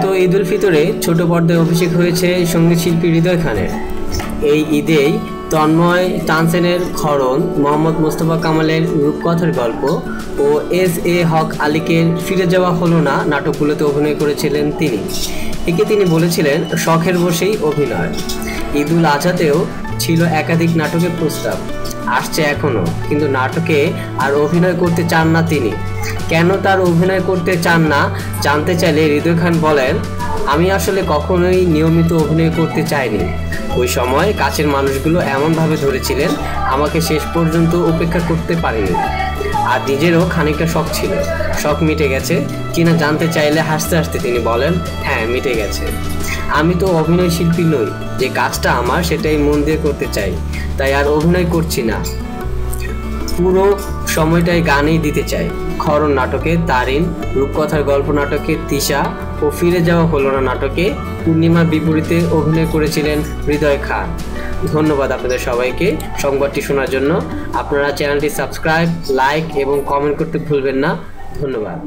গত ঈদ উল ফিতরে ছোট পর্দায় অভিষেক হয়েছে সঙ্গীত শিল্পী হৃদয় খানের। এই ঈদেই তন্ময় তানসেনের খরণ, মোহাম্মদ মোস্তফা কামালের রূপকথার গল্প ও এস.এ. হক আলীকের ফিরে যাওয়া হলো না নাটকগুলোতে অভিনয় করেছিলেন তিনি। একে তিনি বলেছিলেন শখের বশেই অভিনয়। ঈদ উল আজহাতেও ছিল একাধিক নাটকের প্রস্তাব, আসছে এখনও, কিন্তু নাটকে আর অভিনয় করতে চান না তিনি। কেন তার অভিনয় করতে চান না জানতে চাইলে হৃদয় খান বলেন, আমি আসলে কখনোই নিয়মিত অভিনয় করতে চাইনি। ওই সময় কাছের মানুষগুলো এমনভাবে ধরেছিলেন আমাকে শেষ পর্যন্ত উপেক্ষা করতে পারিনি। আর নিজেরও খানিকটা শখ ছিল, শখ মিটে গেছে কিনা জানতে চাইলে হাসতে হাসতে তিনি বলেন, হ্যাঁ মিটে গেছে। আমি তো অভিনয় শিল্পী নই, যে কাজটা আমার সেটাই মন দিয়ে করতে চাই, তাই আর অভিনয় করছি না, পুরো সময়টাই গানেই দিতে চাই। খরণ নাটকে তারিন, রূপকথার গল্প নাটকে তিশা ও ফিরে যাওয়া হলো না নাটকে পূর্ণিমার বিপরীতে অভিনয় করেছিলেন হৃদয় খান। ধন্যবাদ আপনাদের সবাইকে সংবাদটি শোনার জন্য। আপনারা চ্যানেলটি সাবস্ক্রাইব, লাইক এবং কমেন্ট করতে ভুলবেন না। ধন্যবাদ।